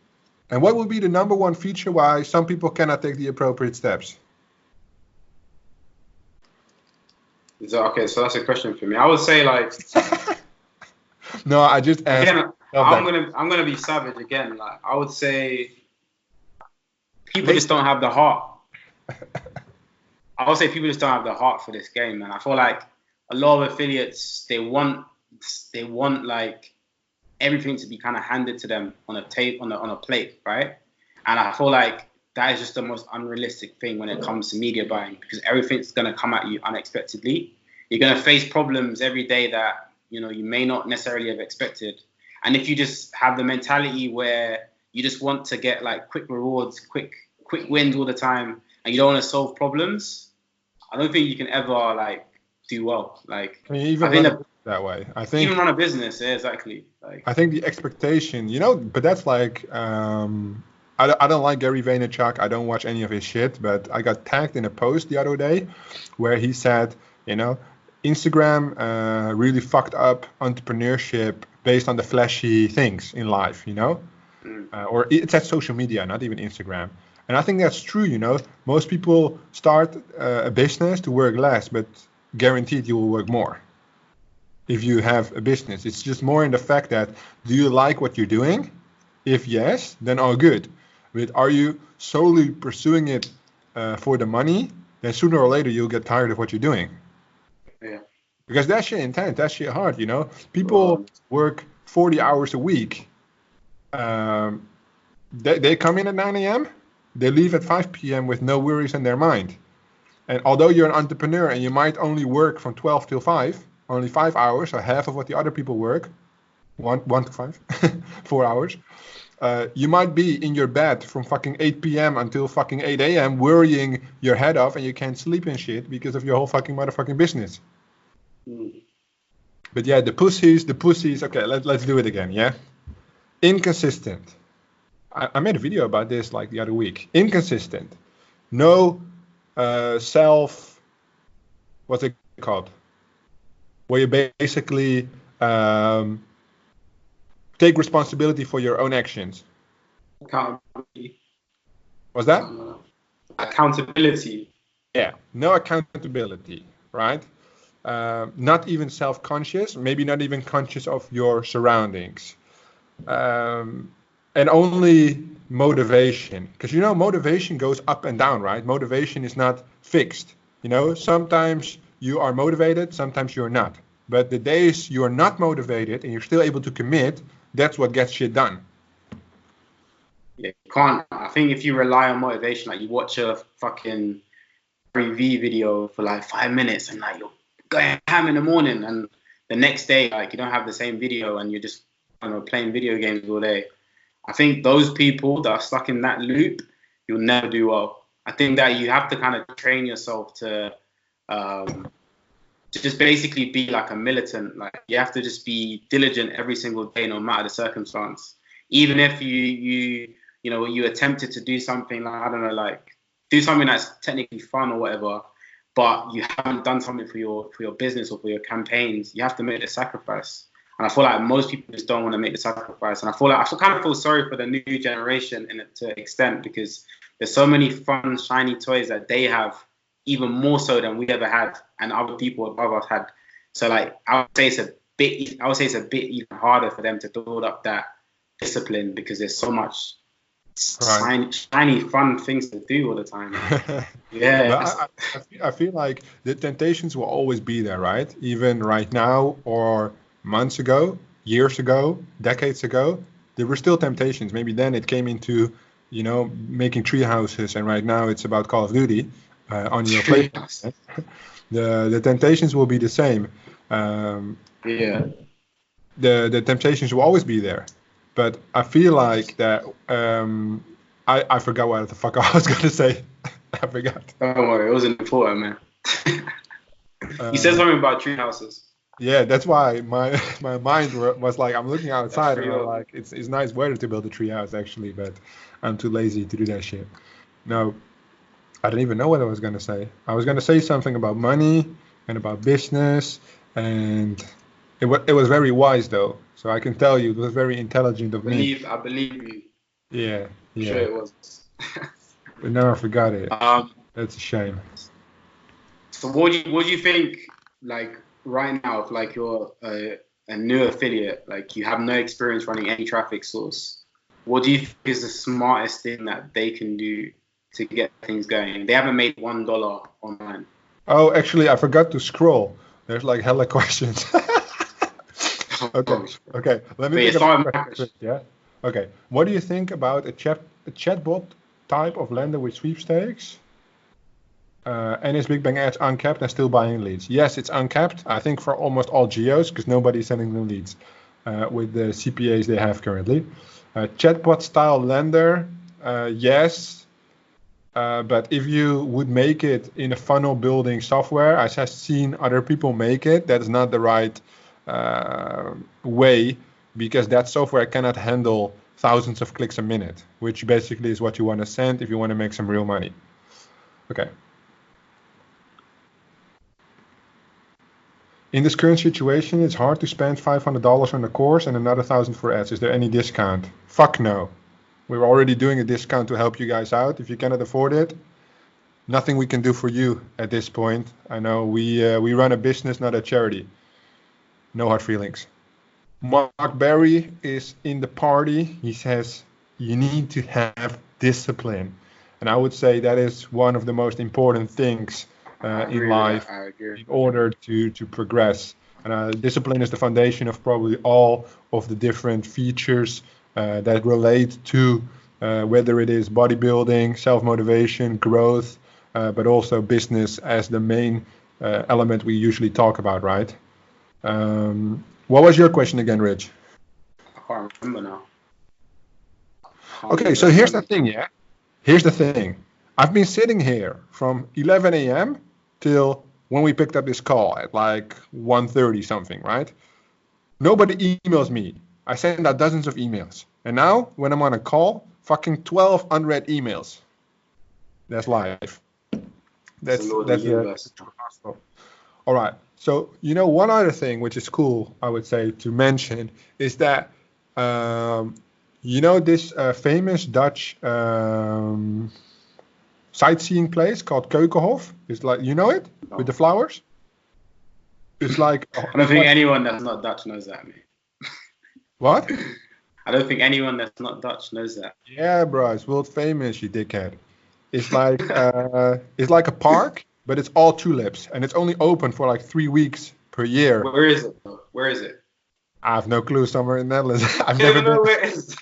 And what would be the number one feature why some people cannot take the appropriate steps? Okay, so that's a question for me. I would say like No, I just asked. Again, I'm gonna be savage again. Like I would say people just don't have the heart. I would say people just don't have the heart for this game, man. I feel like a lot of affiliates, they want they want like everything to be kind of handed to them on a plate, right? And I feel like that is just the most unrealistic thing when it comes to media buying, because everything's going to come at you unexpectedly. You're going to face problems every day that, you know, you may not necessarily have expected. And if you just have the mentality where you just want to get like quick rewards, quick wins all the time, and you don't want to solve problems, I don't think you can ever like do well. Like, I mean, even I think run it that way. I think even run a business, yeah, exactly. Like, I think the expectation, you know, but that's like, I don't like Gary Vaynerchuk. I don't watch any of his shit, but I got tagged in a post the other day where he said, you know, Instagram really fucked up entrepreneurship based on the flashy things in life, you know, or it said social media, not even Instagram. And I think that's true, you know. Most people start a business to work less, but guaranteed you will work more if you have a business. It's just more in the fact that, do you like what you're doing? If yes, then all good. But are you solely pursuing it for the money? Then sooner or later you'll get tired of what you're doing. yeah. Because that shit intense, that shit hard, you know. People work 40 hours a week. They come in at 9 a.m., they leave at 5 p.m. with no worries in their mind. And although you're an entrepreneur and you might only work from 12 till 5, only 5 hours, so half of what the other people work, 1 to 5, 4 hours, you might be in your bed from fucking 8 p.m. until fucking 8 a.m. worrying your head off, and you can't sleep and shit because of your whole fucking motherfucking business. But yeah, the pussies, okay, let's do it again, yeah? Inconsistent. I made a video about this like the other week. Inconsistent. No what's it called? Where you basically take responsibility for your own actions. Accountability. What's that? Accountability. Yeah, no accountability, right? Not even self-conscious, maybe not even conscious of your surroundings. And only motivation, because you know motivation goes up and down, right? Motivation is not fixed. You know, sometimes you are motivated, sometimes you're not. But the days you are not motivated and you're still able to commit, that's what gets shit done. Yeah, you can't. I think if you rely on motivation, like you watch a fucking Gary video for like 5 minutes and like you're going ham in the morning, and the next day like you don't have the same video and you're just, you know, playing video games all day. I think those people that are stuck in that loop, you'll never do well. I think that you have to kind of train yourself to just basically be like a militant. Like you have to just be diligent every single day, no matter the circumstance. Even if you attempted to do something like, I don't know, like do something that's technically fun or whatever, but you haven't done something for your business or for your campaigns, you have to make the sacrifice. And I feel like most people just don't want to make the sacrifice. And I kind of feel sorry for the new generation to an extent, because there's so many fun, shiny toys that they have, even more so than we ever had, and other people above us had. So like, I would say it's a bit even harder for them to build up that discipline, because there's so much shiny, fun things to do all the time. Yeah. I feel like the temptations will always be there, right? Even right now or months ago, years ago, decades ago, there were still temptations. Maybe then it came into, you know, making tree houses, and right now it's about Call of Duty on your PlayStation. The temptations will be the same. Yeah. The temptations will always be there, but I feel like that. I forgot what the fuck I was gonna say. I forgot. Don't worry, it wasn't important, man. You said something about tree houses. Yeah, that's why my mind was like, I'm looking outside and I'm like, it's nice weather to build a tree house actually, but I'm too lazy to do that shit. No, I don't even know what I was gonna say. I was gonna say something about money and about business, and it was very wise though. So I can tell you, it was very intelligent of me. I believe you. Yeah. I'm sure it was. But now I forgot it. That's a shame. So what do you think, like right now, if like you're a new affiliate, like you have no experience running any traffic source, what do you think is the smartest thing that they can do to get things going? They haven't made $1 online. Oh, actually, I forgot to scroll. There's like hella questions. Okay. Let me But yeah, pick up start the with my question. question. Yeah. Okay. What do you think about a chatbot type of lender with sweepstakes? And is Big Bang Ads uncapped and still buying leads? Yes, it's uncapped. I think for almost all geos because nobody's sending them leads with the CPAs they have currently. Chatbot style lender, yes. But if you would make it in a funnel building software, as I've seen other people make it, that's not the right way because that software cannot handle thousands of clicks a minute, which basically is what you want to send if you want to make some real money. Okay. In this current situation, it's hard to spend $500 on a course and another $1,000 for ads. Is there any discount? Fuck no. We're already doing a discount to help you guys out. If you cannot afford it, nothing we can do for you at this point. I know we run a business, not a charity. No hard feelings. Mark Barry is in the party. He says you need to have discipline. And I would say that is one of the most important things in life in order to progress. And discipline is the foundation of probably all of the different features that relate to whether it is bodybuilding, self-motivation, growth, but also business as the main element we usually talk about, right? What was your question again, Rich? I can't remember now. Okay, so here's the thing, yeah? Here's the thing. I've been sitting here from 11 a.m. till when we picked up this call at like 1:30 something, right? Nobody emails me. I send out dozens of emails. And now, when I'm on a call, fucking 12 unread emails. That's life. That's all right. So, one other thing which is cool, I would say, to mention is that, this famous Dutch sightseeing place called Keukenhof? It's like, it? No. With the flowers? It's like... I don't think anyone that's not Dutch knows that, mate. What? I don't think anyone that's not Dutch knows that. Yeah, bro. It's world famous, you dickhead. It's like a park, but it's all tulips, and it's only open for like 3 weeks per year. Where is it? Where is it? I have no clue. Somewhere in the Netherlands. I've never never been. Where is it?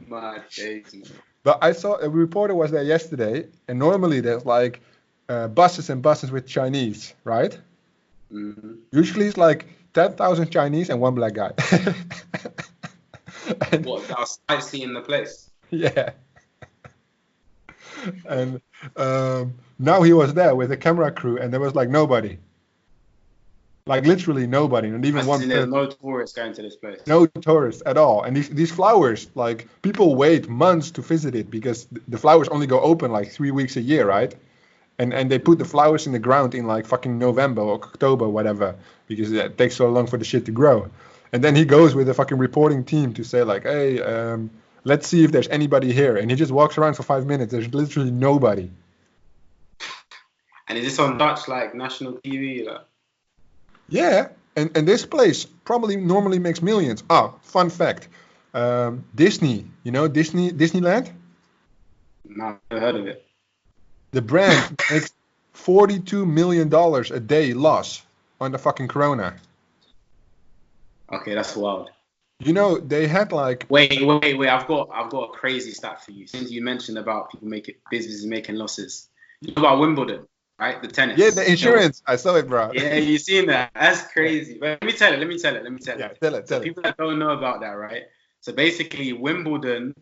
My days, man. But I saw a reporter was there yesterday, and normally there's like buses and buses with Chinese, right? Mm-hmm. Usually it's like 10,000 Chinese and one black guy. And, what? That was sightseeing the place. Yeah. And now he was there with a camera crew, and there was like nobody. Like literally nobody, not even one person. There's no tourists going to this place. No tourists at all. And these flowers, like people wait months to visit it because the flowers only go open like 3 weeks a year, right? And they put the flowers in the ground in like fucking November or October, whatever, because it takes so long for the shit to grow. And then he goes with a fucking reporting team to say like, hey, let's see if there's anybody here. And he just walks around for 5 minutes. There's literally nobody. And is this on Dutch, like national TV? Like? Yeah, and this place probably normally makes millions. Fun fact. Disney, Disneyland? No, I've never heard of it. The brand makes $42 million a day loss on the fucking corona. Okay, that's wild. They had like... Wait. I've got a crazy stat for you. Since you mentioned about people businesses making losses. You know about Wimbledon, right? The tennis. Yeah, the insurance. I saw it, bro. Yeah, you seen that? That's crazy. But let me tell it. Yeah, tell it. People that don't know about that, right? So basically, Wimbledon,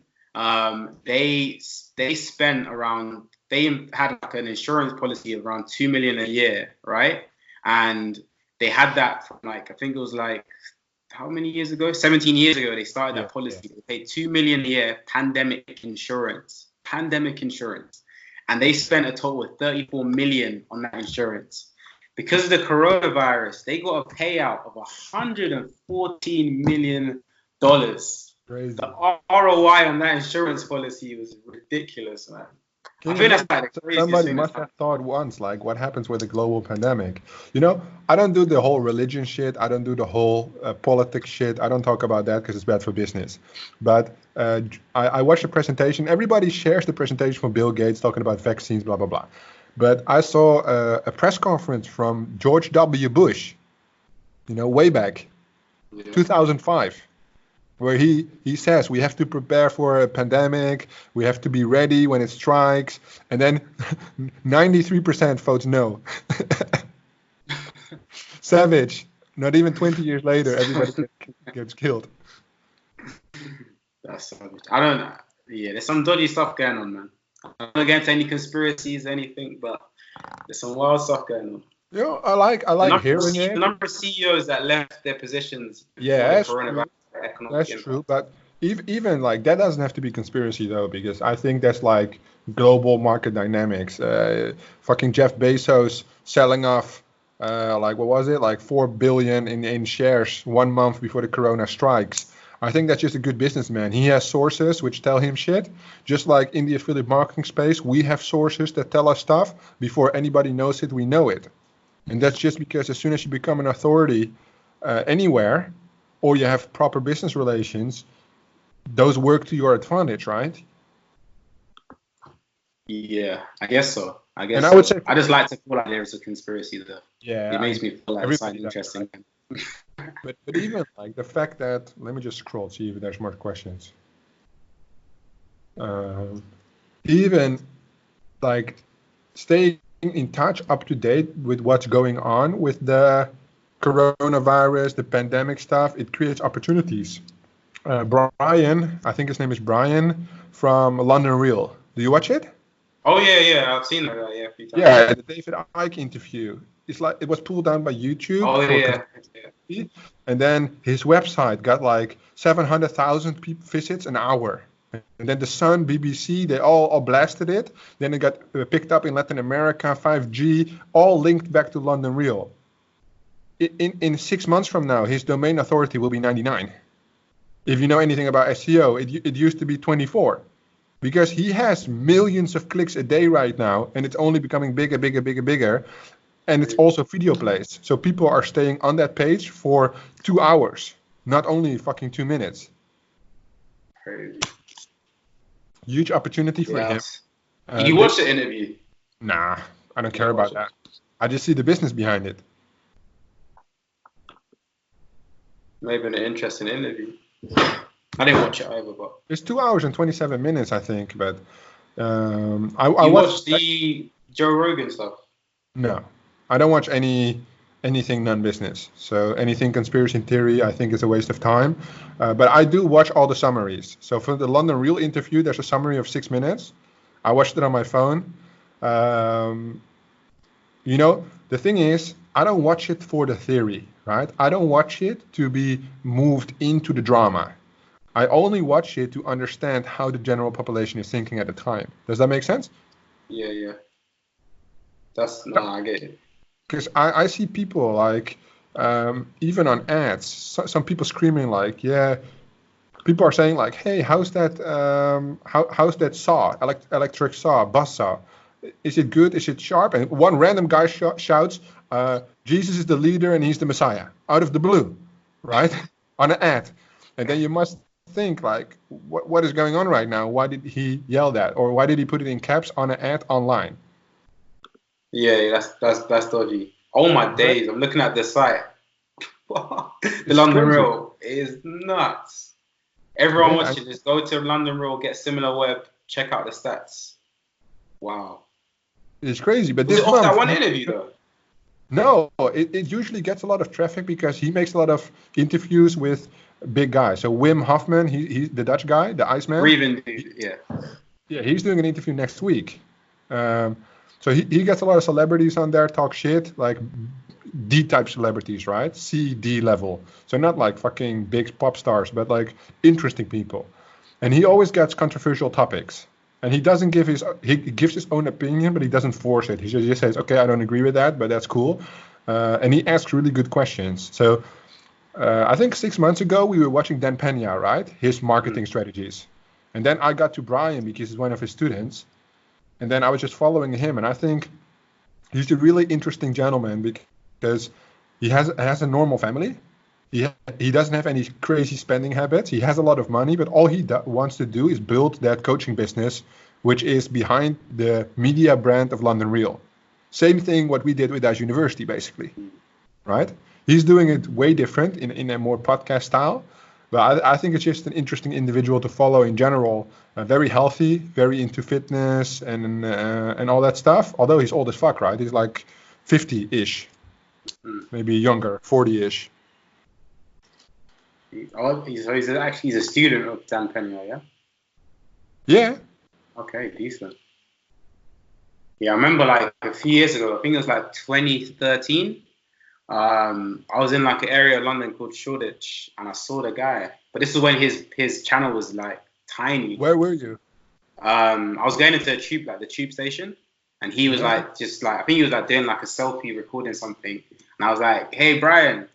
they spent around... They had like an insurance policy of around $2 million a year, right? And they had that from like, I think it was like, how many years ago? 17 years ago, they started that policy. Yeah. They paid $2 million a year pandemic insurance. And they spent a total of $34 million on that insurance. Because of the coronavirus, they got a payout of $114 million. Crazy. The ROI on that insurance policy was ridiculous, man. I think that's like the craziest somebody thing must have thought once, like, what happens with a global pandemic? I don't do the whole religion shit. I don't do the whole politics shit. I don't talk about that because it's bad for business. But I watched the presentation. Everybody shares the presentation from Bill Gates talking about vaccines, blah, blah, blah. But I saw a press conference from George W. Bush, way back. Yeah. 2005, where he says we have to prepare for a pandemic, we have to be ready when it strikes, and then 93% votes no. Savage. Not even 20 years later, everybody gets killed. That's savage. I don't know. Yeah, there's some dodgy stuff going on, man. I'm not against any conspiracies, anything, but there's some wild stuff going on. You know, I like hearing The it. number of CEOs that left their positions Yeah, before the that's coronavirus true. economic That's impact. true. But even like that doesn't have to be conspiracy though, because I think that's like global market dynamics. Fucking Jeff Bezos selling off like what was it, like 4 billion in shares 1 month before the corona strikes. I think that's just a good businessman. He has sources which tell him shit. Just like in the affiliate marketing space, we have sources that tell us stuff before anybody knows it. We know it, and that's just because as soon as you become an authority anywhere, or you have proper business relations, those work to your advantage, right? Yeah, I guess so. And I would say, I just like to feel like there's a conspiracy there. yeah, It makes me feel like it's something interesting. Right? But even like the fact that, let me just scroll, see if there's more questions. Even like staying in touch, up to date with what's going on with the coronavirus, the pandemic stuff, it creates opportunities. Brian, I think his name is Brian from London Real. Do you watch it? Oh yeah, I've seen that. Yeah, a few times. Yeah, the David Icke interview. It's like it was pulled down by YouTube. Oh yeah. And then his website got like 700,000 visits an hour. And then the Sun, BBC, they all blasted it. Then it got picked up in Latin America, 5G, all linked back to London Real. In 6 months from now, his domain authority will be 99. If you know anything about SEO, it used to be 24. Because he has millions of clicks a day right now, and it's only becoming bigger. And it's also video plays. So people are staying on that page for 2 hours, not only fucking 2 minutes. Crazy. Huge opportunity for him. Did you watch the interview? Nah, I don't care about that. I just see the business behind it. Maybe an interesting interview. I didn't watch it either, but it's 2 hours and 27 minutes, I think. But I watched the Joe Rogan stuff. No, I don't watch anything non-business. So anything conspiracy theory, I think is a waste of time. But I do watch all the summaries. So for the London Real interview, there's a summary of 6 minutes. I watched it on my phone. You know, the thing is, I don't watch it for the theory, right? I don't watch it to be moved into the drama. I only watch it to understand how the general population is thinking at the time. Does that make sense? Yeah. I get it. Because I see people like, even on ads, some people screaming like, yeah, people are saying like, hey, how's that saw, electric saw, buzz saw? Is it good? Is it sharp? And one random guy shouts, Jesus is the leader and he's the Messiah, out of the blue, right? On an ad. And then you must think like, what is going on right now? Why did he yell that? Or why did he put it in caps on an ad online? Yeah, that's dodgy. Oh my days, I'm looking at the site. The London Real is nuts. Everyone watching this, go to London Real, get SimilarWeb, check out the stats. Wow. It's crazy, but was it off that one interview though? No, it usually gets a lot of traffic because he makes a lot of interviews with big guys. So Wim Hofman, he's the Dutch guy, the Iceman. Breathing dude, yeah. Yeah, he's doing an interview next week. So he gets a lot of celebrities on there, talk shit, like D-type celebrities, right? C-D level. So not like fucking big pop stars, but like interesting people. And he always gets controversial topics. And he doesn't he gives his own opinion, but he doesn't force it. He just says, okay, I don't agree with that, but that's cool. And he asks really good questions. So I think 6 months ago, we were watching Dan Pena, right? His marketing strategies. And then I got to Brian because he's one of his students. And then I was just following him. And I think he's a really interesting gentleman because he has a normal family. He doesn't have any crazy spending habits. He has a lot of money, but all he wants to do is build that coaching business, which is behind the media brand of London Real. Same thing what we did with Dijs University, basically, right? He's doing it way different in a more podcast style. But I think it's just an interesting individual to follow in general. Very healthy, very into fitness and all that stuff. Although he's old as fuck, right? He's like 50-ish, maybe younger, 40-ish. Oh, he's a student of Dan Penio, yeah? Yeah. Okay, decent. Yeah, I remember like a few years ago, I think it was like 2013. I was in like an area of London called Shoreditch, and I saw the guy. But this is when his channel was like tiny. Where were you? I was going into the tube station, and he was I think he was like doing like a selfie, recording something, and I was like, "Hey, Brian,"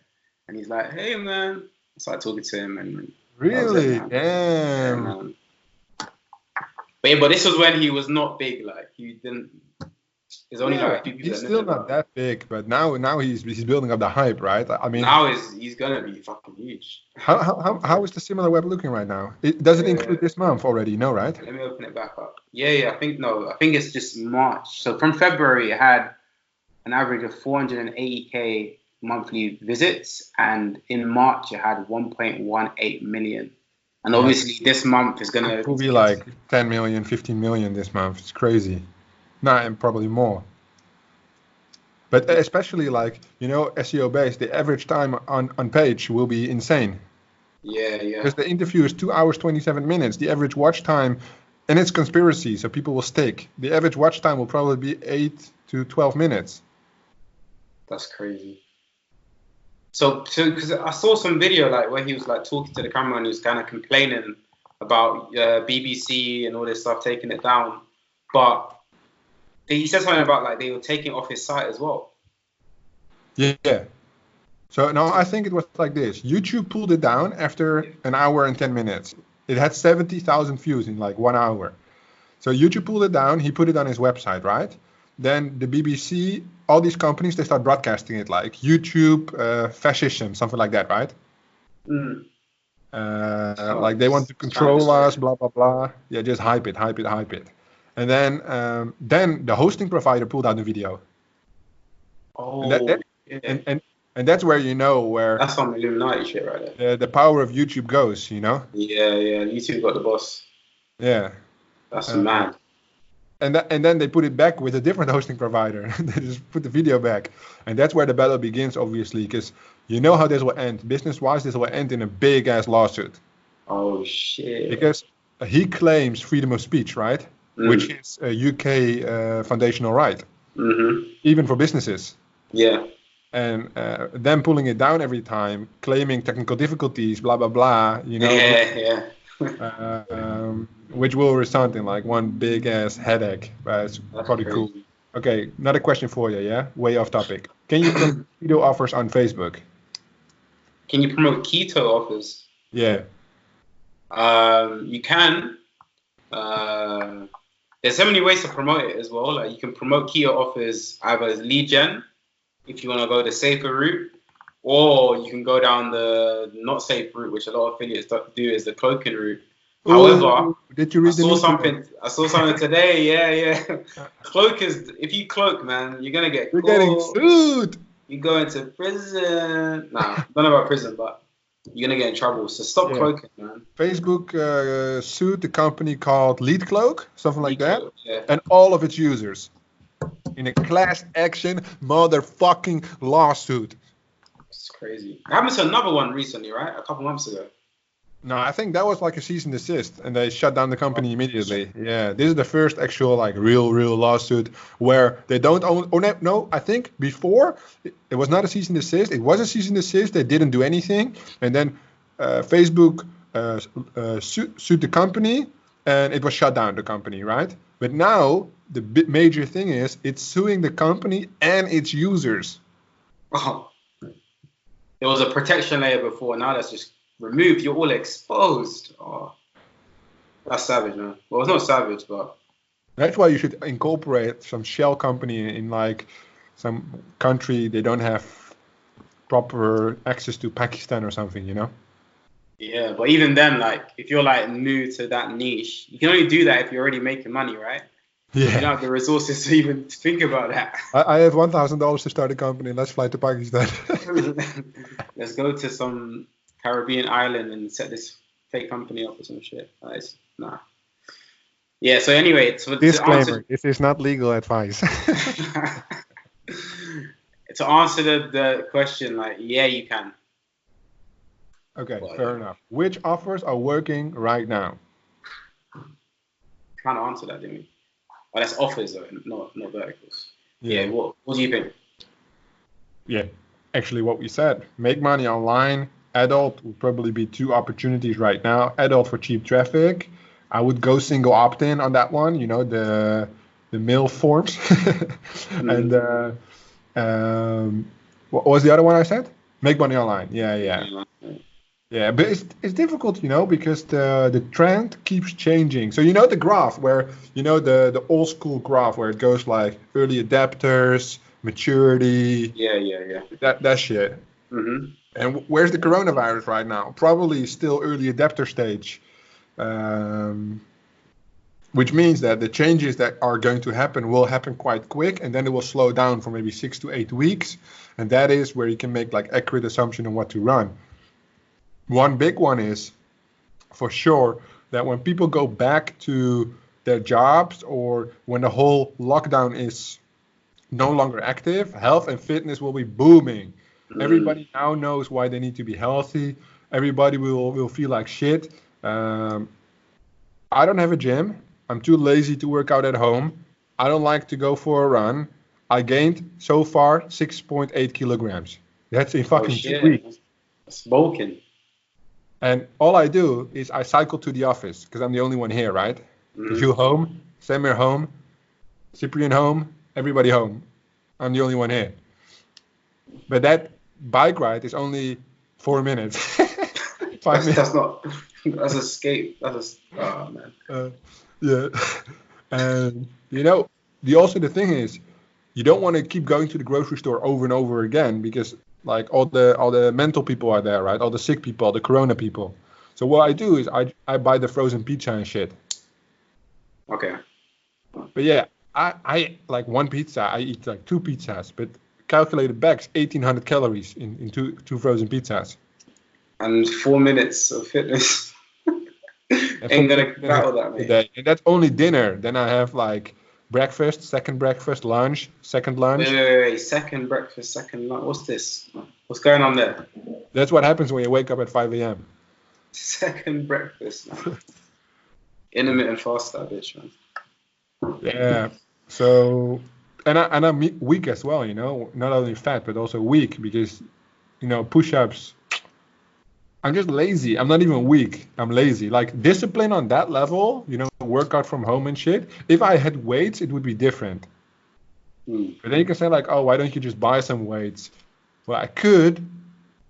and he's like, "Hey, man." I started talking to him, and really, damn. Yeah, man. But this was when he was not big. Like he didn't. There's only like a few people. He's still not that big, but now he's building up the hype, right? I mean, now he's gonna be fucking huge. How is the similar web looking right now? Does it include this month already? No, right? Let me open it back up. Yeah. I think it's just March. So from February, it had an average of 480K monthly visits, and in March it had 1.18 million. And obviously this month is gonna. It will be like 10 million, 15 million this month. It's crazy. No, and probably more. But especially like, SEO based, the average time on page will be insane. Yeah. Because the interview is 2 hours, 27 minutes. The average watch time, and it's conspiracy, so people will stick. The average watch time will probably be 8 to 12 minutes. That's crazy. So because I saw some video like where he was like talking to the camera and he was kind of complaining about BBC and all this stuff taking it down. But he said something about like they were taking it off his site as well. Yeah. So no, I think it was like this. YouTube pulled it down after an hour and 10 minutes. It had 70,000 views in like 1 hour. So YouTube pulled it down. He put it on his website, right? Then the BBC, all these companies, they start broadcasting it like YouTube, fascism, something like that, right? Like they want to control us, blah, blah, blah. Yeah, just hype it. And then the hosting provider pulled out the video. Oh, and that's where where that's some Illuminati shit right there. The power of YouTube goes, Yeah, YouTube got the boss. Yeah. That's mad. And then they put it back with a different hosting provider. They just put the video back. And that's where the battle begins, obviously, because you know how this will end. Business-wise, this will end in a big-ass lawsuit. Oh, shit. Because he claims freedom of speech, right? Which is a UK foundational right, even for businesses. Yeah. And them pulling it down every time, claiming technical difficulties, blah, blah, blah, Yeah. Which will result in like one big-ass headache. But it's probably cool. Okay, another question for you, yeah? Way off topic. Can you promote keto offers on Facebook? Can you promote keto offers? Yeah. You can. There's so many ways to promote it as well. Like you can promote keto offers either as lead gen, if you want to go the safer route, or you can go down the not safe route, which a lot of affiliates do, is the cloaking route. However, did you read I saw something today. Yeah. Cloak is, if you cloak, man, you're gonna get. You're getting sued. You go into prison. Nah, I don't know about prison, but you're gonna get in trouble. So stop cloaking, man. Facebook sued the company called LeadCloak, something like that, yeah. and all of its users in a class action motherfucking lawsuit. It's crazy. It happened to another one recently, right? A couple months ago. No, I think that was like a cease and desist, and they shut down the company immediately. Yeah, this is the first actual like real lawsuit where they don't own. Oh no, I think before it was not a cease and desist. It was a cease and desist. They didn't do anything, and then Facebook sued the company, and it was shut down. The company, right? But now the major thing is it's suing the company and its users. Oh, there was a protection layer before. Now that's just removed. You're all exposed. Oh, that's savage, man. Well, it's not savage, but that's why you should incorporate some shell company in like some country they don't have proper access to, Pakistan or something, Yeah, but even then, like if you're like new to that niche, you can only do that if you're already making money, right? You don't Yeah. have the resources to even think about that. I have $1,000 to start a company. Let's fly to Pakistan. Let's go to some Caribbean island and set this fake company up or some shit. Nah. Yeah. So anyway, to Disclaimer: answer this is not legal advice. to answer the question, like, yeah, you can. Okay, Well, fair yeah. enough. Which offers are working right now? Kind of answer that, didn't we? Oh, that's offers though, not verticals. Yeah. Yeah. What do you think? Yeah, actually what we said. Make money online. Adult would probably be two opportunities right now. Adult for cheap traffic. I would go single opt-in on that one, the mail forms. And what was the other one I said? Make money online. Yeah. Yeah, but it's difficult, because the trend keeps changing. So the graph where the old school graph where it goes like early adapters, maturity, Yeah. that shit. Mm-hmm. And where's the coronavirus right now? Probably still early adapter stage, which means that the changes that are going to happen will happen quite quick, and then it will slow down for maybe 6 to 8 weeks, and that is where you can make like accurate assumption on what to run. One big one is for sure that when people go back to their jobs or when the whole lockdown is no longer active, health and fitness will be booming. Everybody now knows why they need to be healthy. Everybody will feel like shit. I don't have a gym. I'm too lazy to work out at home. I don't like to go for a run. I gained so far 6.8 kilograms. That's in Oh fucking 2 shit, weeks. that's bulking. And all I do is I cycle to the office because I'm the only one here, right? You home, Samir home, Cyprian home, everybody home. I'm the only one here. But that bike ride is only 4 minutes. 5 minutes. That's not. That's escape. Oh man. Yeah. And the thing is, you don't want to keep going to the grocery store over and over again because like all the mental people are there, right? All the sick people, the corona people. So what I do is I buy the frozen pizza and shit. Okay. But yeah, I like one pizza, I eat like 2 pizzas, but calculated back's 1,800 calories in two frozen pizzas. And 4 minutes of fitness ain't gonna battle that, mate. Day. And that's only dinner. Then I have like breakfast, second breakfast, lunch, second lunch. Wait. Second breakfast, second lunch. What's this? What's going on there? That's what happens when you wake up at 5 a.m. Second breakfast. Intermittent fast, that bitch, man. Yeah. So, and I'm weak as well, not only fat, but also weak because, push-ups, I'm just lazy. I'm not even weak. I'm lazy. Like discipline on that level, workout from home and shit. If I had weights, it would be different. But then you can say like, oh, why don't you just buy some weights? Well, I could,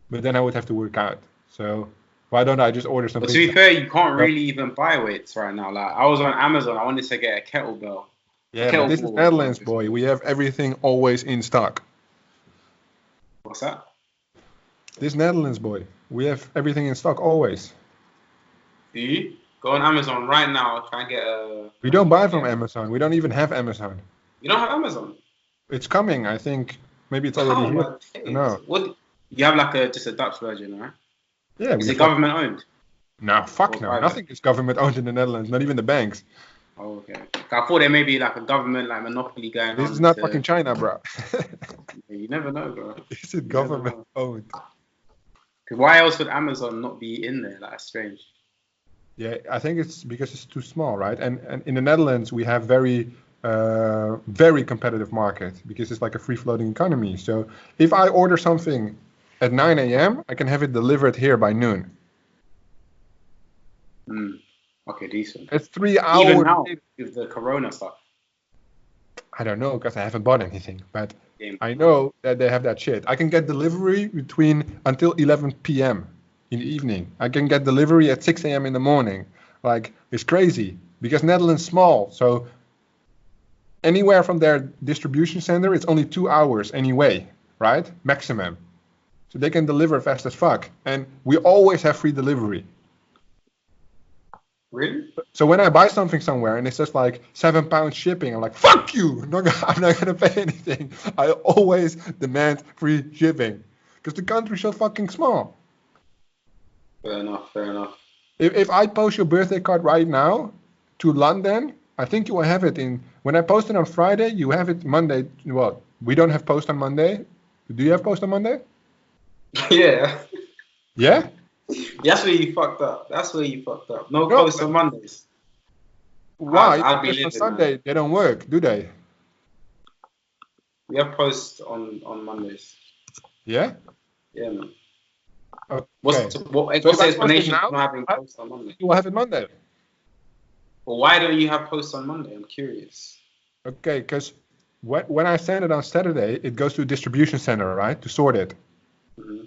but then I would have to work out. So why don't I just order something? But to be fair, you can't really even buy weights right now. Like I was on Amazon, I wanted to get a kettlebell. Yeah, but this is Netherlands, boy. We have everything always in stock. What's that? This Netherlands, boy. We have everything in stock always. Do you? Go on Amazon right now. Try and get a. We don't buy from Amazon. We don't even have Amazon. You don't have Amazon? It's coming. I think maybe it's already here. No. What? You have like just a Dutch version, right? Yeah. Is it government owned? No, fuck no. Nothing is government owned in the Netherlands. Not even the banks. Oh, okay. I thought there may be like a government like monopoly going on. This is not fucking China, bro. You never know, bro. This is government owned. Why else would Amazon not be in there? That's strange. Yeah, I think it's because it's too small, right? And in the Netherlands, we have very competitive market because it's like a free-floating economy. So if I order something at 9 a.m., I can have it delivered here by noon. Okay, decent. It's 3 hours. Even now, with the corona stuff. I don't know because I haven't bought anything, but I know that they have that shit. I can get delivery until 11 p.m. in the evening. I can get delivery at 6 a.m. in the morning. Like, it's crazy because Netherlands small. So anywhere from their distribution center, it's only 2 hours anyway, right? Maximum. So they can deliver fast as fuck. And we always have free delivery. Really? So when I buy something somewhere and it says like £7 shipping, I'm like, fuck you! I'm not gonna pay anything. I always demand free shipping because the country's so fucking small. Fair enough. Fair enough. If I post your birthday card right now to London, I think you will have it in. When I post it on Friday, you have it Monday. Well, we don't have post on Monday. Do you have post on Monday? Yeah. Yeah? That's where you fucked up. No No, posts on Mondays. why? I'd be Because on livid, Sunday man. they don't work, do they? We have posts on Mondays. Yeah? Yeah, man. Okay. What's So the if I post it explanation now, for not having posts on Monday? you will have it Monday. Well, why don't you have posts on Monday? I'm curious. Okay, because when I send it on Saturday, it goes to a distribution center, right, to sort it. Mm-hmm.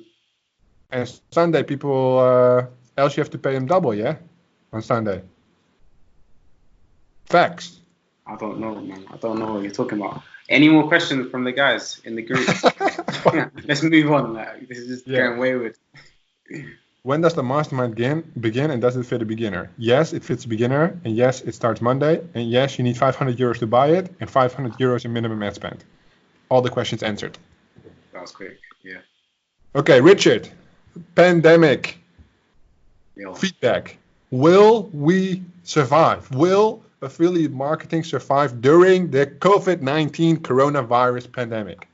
And Sunday, people, else you have to pay them double, yeah? On Sunday. Facts. I don't know, man. I don't know what you're talking about. Any more questions from the guys in the group? Let's move on. Like, this is just going wayward. When does the mastermind begin and does it fit a beginner? Yes, it fits a beginner, and yes, it starts Monday, and yes, you need €500 to buy it, and €500 in minimum ad spend. All the questions answered. That was quick, yeah. Okay, Richard, pandemic, Yo. feedback. Will we survive? Will affiliate marketing survive during the COVID-19 coronavirus pandemic?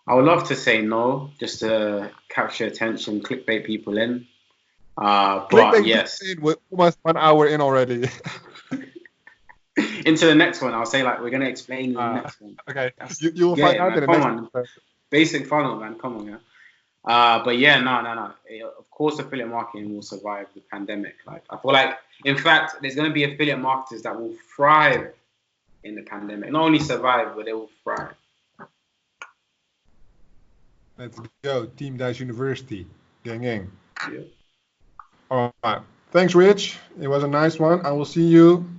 I would love to say no, just to capture attention, clickbait people in. But yes. We're almost 1 hour in already. Into the next one, I'll say like we're gonna explain the next one. Okay, you will find out in the come next on. episode. Basic funnel, man. Come on, yeah. But yeah, no. Of course, affiliate marketing will survive the pandemic. Like I feel like, in fact, there's gonna be affiliate marketers that will thrive in the pandemic. Not only survive, but they will thrive. Let's go, Team Dijs University, gang. Yeah. All right. Thanks, Rich. It was a nice one. I will see you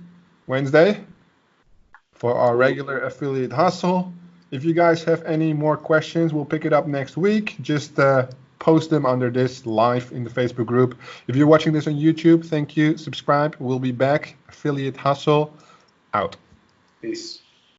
Wednesday for our regular affiliate hustle. If you guys have any more questions, we'll pick it up next week. Just post them under this live in the Facebook group. If you're watching this on YouTube, thank you. Subscribe. We'll be back. Affiliate hustle out. Peace.